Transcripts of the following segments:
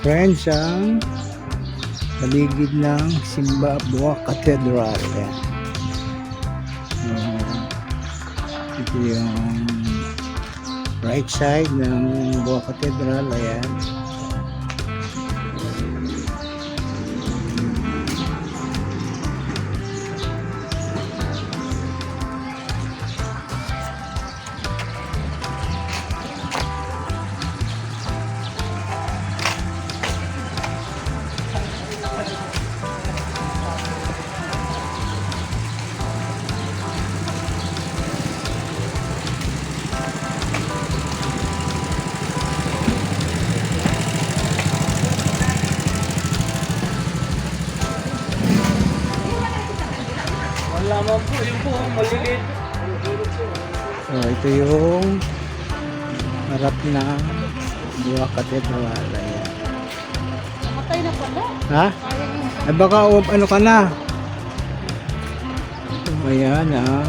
friends ang paligid ng Buwak Cathedral. Ayan. Ito yung right side ng Buwak Cathedral. Ayan. Laman po, yung po, maliliit. So, ito yung harap ng Buwak Cathedral. Ayan. Namatay na pala. Ha? Ay baka ano ka na? Ayan ang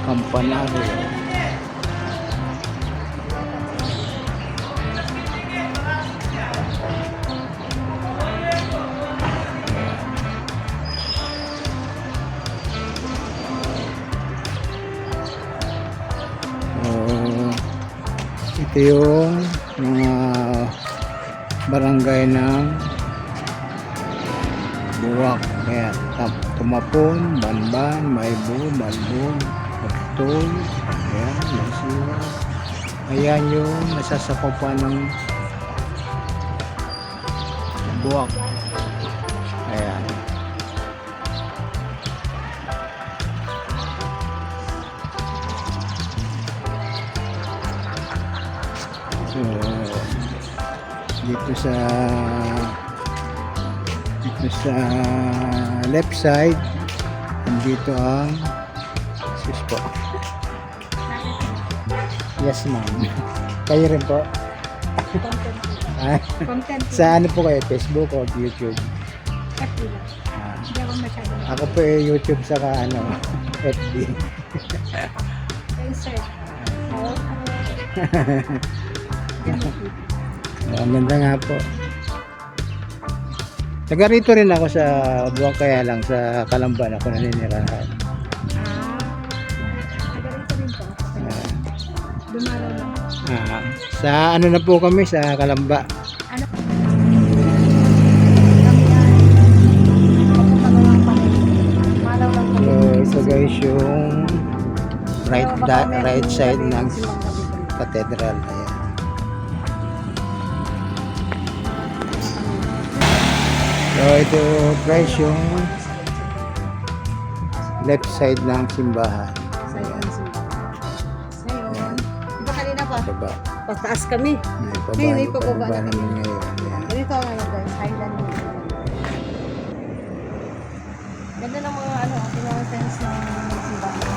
kampanaryo. Ito yung mga barangay ng Buwak. Ayan, Tumapon, Banban, Maybu, Malbon, Pagtol. Ayan, Lasiwa. Ayan yung nasasakupan ng Buwak. Ayan. So, dito sa left side, nandito ang sis po. Yes ma'am. Kayo rin po. Content. Sa ano po kayo? Facebook o YouTube? Hindi ako masyado. Ako po YouTube saka FB. Insert. Ang ganda nga po. Taga rito rin ako sa Buwak, kaya lang sa Kalamban ako naninirahan. Nagarito rin po. Dumaraw lang. Sa ano na po kami sa Kalamba. Ano? Malaw lang po. So ito guys yung right side ng cathedral. Ayan. So ito guys yung left side ng simbahan. Ngayon, diba kanina pa? Baba. Pataas kami. Ngayon May pababa naman ngayon. Ayan. Ganito ngayon guys, highland mo. Ganda ng mga pinaka-sense ng simbahan.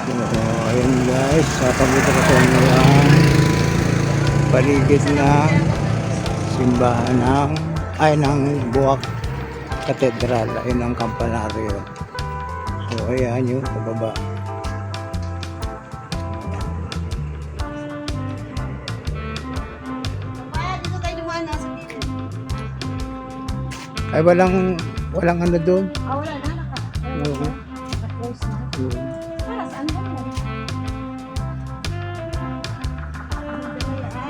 So ayun guys, papakita ko sa inyo ang paligid ng simbahan ng Buwak Cathedral. Ayun ang kampanaryo. So ayan yung pababa. Dito tayo dumaan sa dito. Ay walang ano doon. Wala na. Oo. Naka-close na. Para saan ba yan?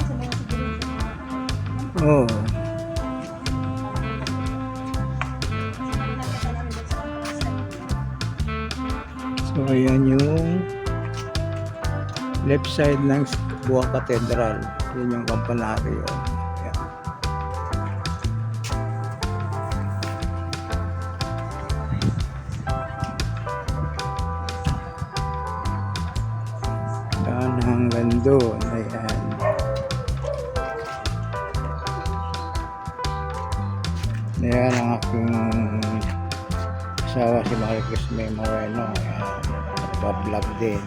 Sa mga sigurito. Oo. So ayan yung left side ng Buwak Cathedral. Yan yung kampanaryo. Ayan. Yan hanggang doon. Ayan. Ayan ang aking asawa si Maricruz May Moreno. Ayan. Nagpa-vlog din.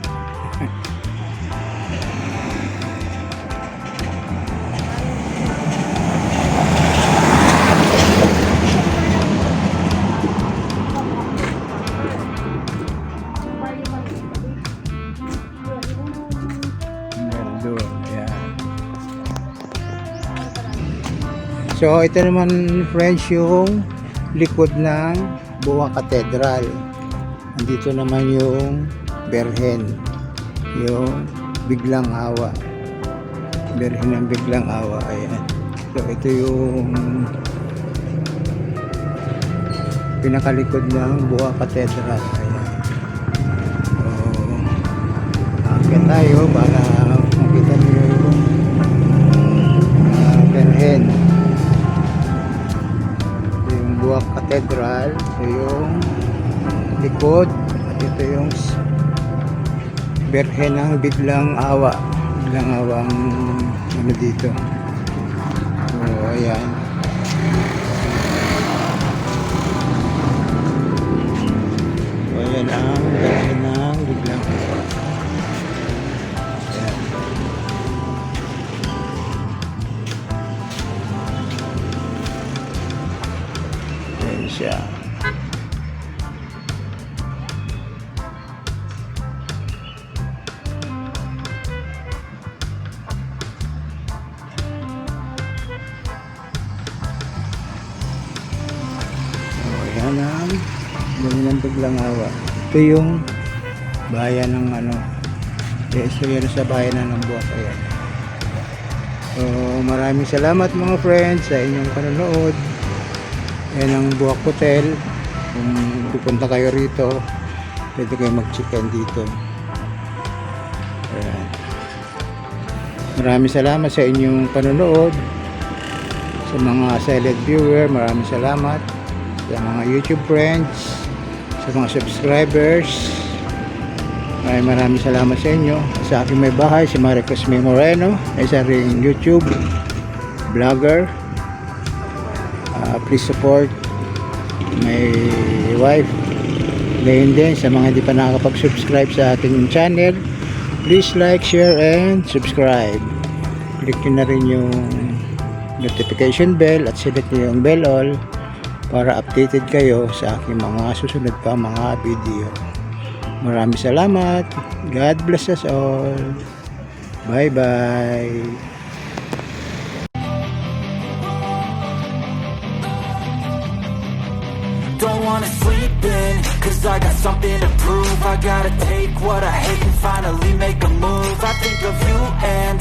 So ito naman friends yung likod ng Buwang Cathedral. Andito naman yung Berhen, yung Biglang Awa. Berhen ng Biglang Awa. Ayan. So ito yung pinakalikod ng Buwang Cathedral. Ayan. So akit tayo para makita nyo yung Berhen. Yung Buwang Cathedral. Ito yung likod. At ito yung Berhen ng Biglang Awa. Biglang Awa ang ano dito. So ayan. So ayan ang Berhen ng Biglang Awa. Ayan. Ayan siya. Ayan ang Berhen ng Biglang Awa. Ito yung bayan ng ano. So yan sa bayan ng Buwak. Ayan. So maraming salamat mga friends sa inyong panonood. Ayan ang Buwak Hotel. Kung pupunta kayo rito, pwede kayo mag-check-in dito. Ayan. Maraming salamat sa inyong panonood. Sa mga silent viewer, maraming salamat. Sa mga YouTube friends, sa mga subscribers, maraming salamat sa inyo. Sa aking may bahay, si Maricos May Moreno, isa ring YouTube vlogger. Please support my wife. Ngayon din, sa mga hindi pa nakakapag-subscribe sa ating channel, please like, share, and subscribe. Click nyo na rin yung notification bell at select nyo yung bell all para updated kayo sa aking mga susunod pa mga video. Maraming salamat. God bless us all. Bye bye. Don't wanna sleep in, cause I got something to prove. I gotta take what I hate and finally make a move. I think of you and